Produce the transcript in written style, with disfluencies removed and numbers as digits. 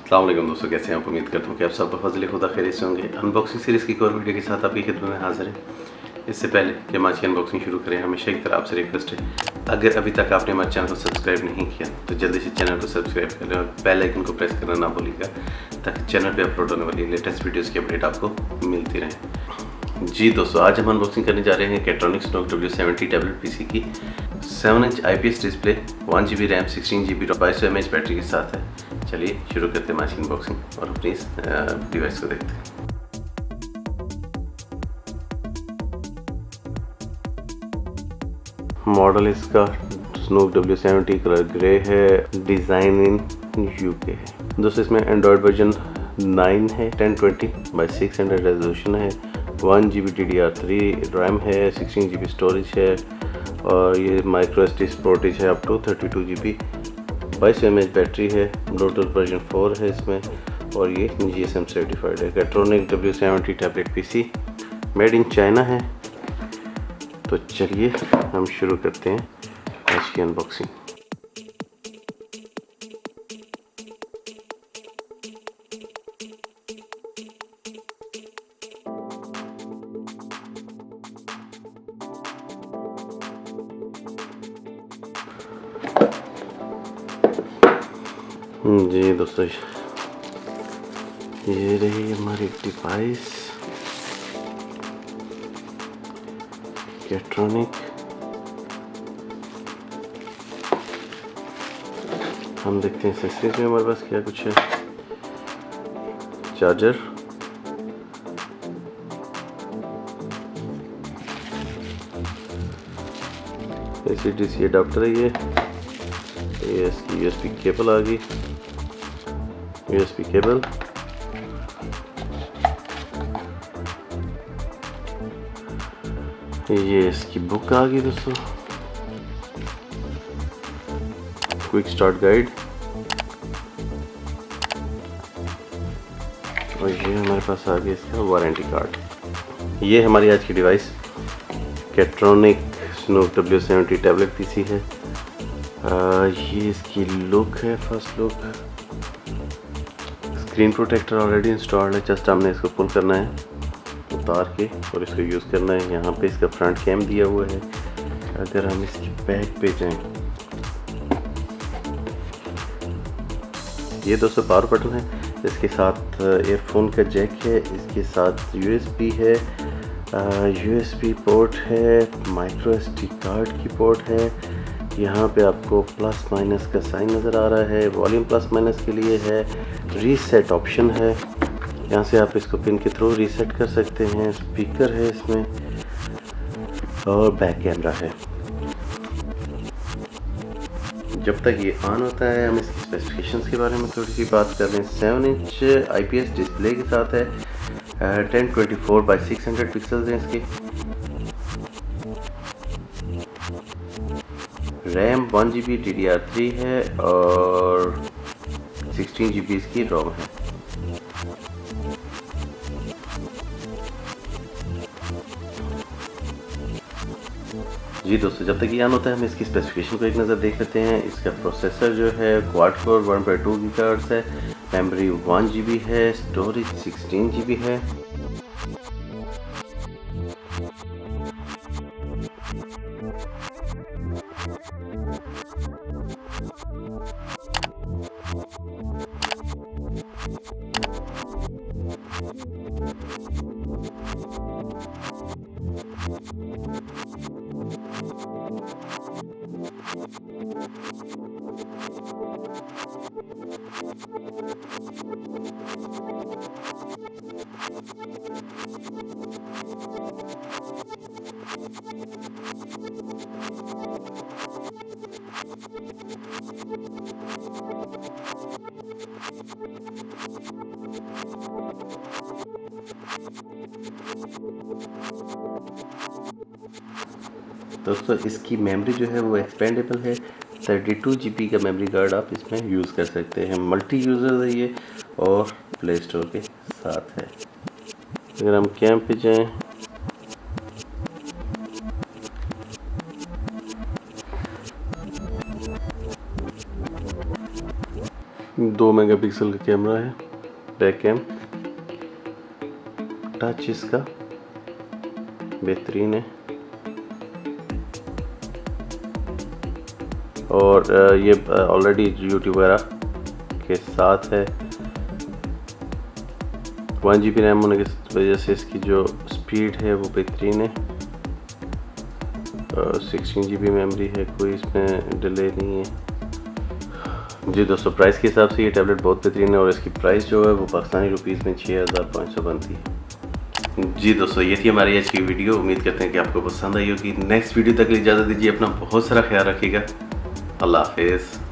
अस्सलाम वालेकुम दोस्तों, कैसे हैं आप? उम्मीद करता हूँ कि आप सब फजल खुदा खैरियत से होंगे। अनबॉक्सिंग सीरीज़ की एक और वीडियो के साथ आपकी खिदमत में हाजिर है। इससे पहले कि हम आज की अनबॉक्सिंग शुरू करें, हमेशा की तरह आपसे रिक्वेस्ट है, अगर अभी तक आपने हमारे चैनल को सब्सक्राइब नहीं किया तो जल्दी से चैनल को सब्सक्राइब कर लें और बेल आइकन को प्रेस करना ना भूलिएगा, ताकि चैनल पर अपलोड होने वाली लेटेस्ट वीडियोज़ की अपडेट आपको मिलती रहे। जी दोस्तों, आज हम अनबॉक्सिंग करने जा रहे हैं कैट्रॉनिक स्नोक W70 टैबलेट पीसी की। 7 inch IPS display, 1 GB RAM, 16 GB 2200 mAh battery के साथ है। चलिए शुरू करते हैं आज की अनबॉक्सिंग और अपनी इस डिवाइस को देखते हैं। मॉडल इसका स्नोक W70 कलर ग्रे है, डिज़ाइन इन UK है। दोस्तों इसमें एंड्रॉयड वर्जन 9 है, 1020x600 रेजोल्यूशन है, 1 GB DDR3 रैम है, 16 GB स्टोरेज है और ये माइक्रो SD स्टोरेज है up to 32 GB, 2200 mAh battery है, ब्लूटूथ वर्जन 4 है इसमें और ये GSM सर्टिफाइड है। कैट्रॉनिक W70 tablet PC made in China है। तो चलिए हम शुरू करते हैं आज की अनबॉक्सिंग। जी दोस्तों, ये रही हमारी डिवाइस कैट्रॉनिक। हम देखते हैं एक्सेसरीज में हमारे पास क्या कुछ है। चार्जर, AC/DC अडाप्टर है, ये इसकी USB केबल आ गई, USB केबल, ये इसकी बुक आ गई दोस्तों, क्विक स्टार्ट गाइड और ये हमारे पास आ गया इसका वारंटी कार्ड। ये हमारी आज की डिवाइस कैट्रॉनिक स्नोक W70 टैबलेट PC है। ये इसकी लुक है, first look. Screen protector already installed है, जस्ट हमने इसको पुल करना है उतार के और इसको यूज़ करना है। यहाँ पे इसका फ्रंट कैम दिया हुआ है। अगर हम इसकी बैक पे जाएं, ये दोस्तों पावर बटन है, इसके साथ एयरफोन का जैक है, इसके साथ USB है, USB पोर्ट है, माइक्रो SD कार्ड की पोर्ट है। यहाँ पे आपको प्लस माइनस का साइन नज़र आ रहा है, वॉल्यूम प्लस माइनस के लिए है, रीसेट ऑप्शन है, यहाँ से आप इसको पिन के थ्रू रीसेट कर सकते हैं। स्पीकर है इसमें और बैक कैमरा है। जब तक ये ऑन होता है हम इसकी स्पेसिफिकेशंस के बारे में थोड़ी सी बात कर रहे हैं। 7 इंच IPS डिस्प्ले के साथ है, 1024x600 पिक्सल्स हैं इसकी, रैम 1 GB DDR3 है और 16 GB इसकी रोम है। जी दोस्तों, जब तक ये ऑन होता है हम इसकी स्पेसिफिकेशन को एक नज़र देख लेते हैं। इसका प्रोसेसर जो है क्वाड कोर 1.2 GHz है, मेमोरी 1 GB है, स्टोरेज 16 GB है। दोस्तों इसकी मेमोरी जो है वो एक्सपेंडेबल है, 32 GB का मेमोरी कार्ड आप इसमें यूज़ कर सकते हैं। मल्टी यूज़र है ये और प्ले स्टोर के साथ है। अगर हम कैम पे जाएं, 2 मेगापिक्सल का कैमरा है, बैक कैम, टच इसका बेहतरीन है। और ये ऑलरेडी यूट्यूब वगैरह के साथ है। 1 GB रैम होने की वजह से इसकी जो स्पीड है वो बेहतरीन है। 16 GB मेमोरी है, कोई इसमें डिले नहीं है। जी दोस्तों, प्राइस के हिसाब से ये टैबलेट बहुत बेहतरीन है और इसकी प्राइस जो है वो पाकिस्तानी रुपीज़ में 6500 बनती है। जी दोस्तों, ये थी हमारी आज की वीडियो। उम्मीद करते हैं कि आपको पसंद आई होगी। नेक्स्ट वीडियो तक इजाज़त दीजिए, अपना बहुत सारा ख्याल रखिएगा। अल्लाह हाफिज़।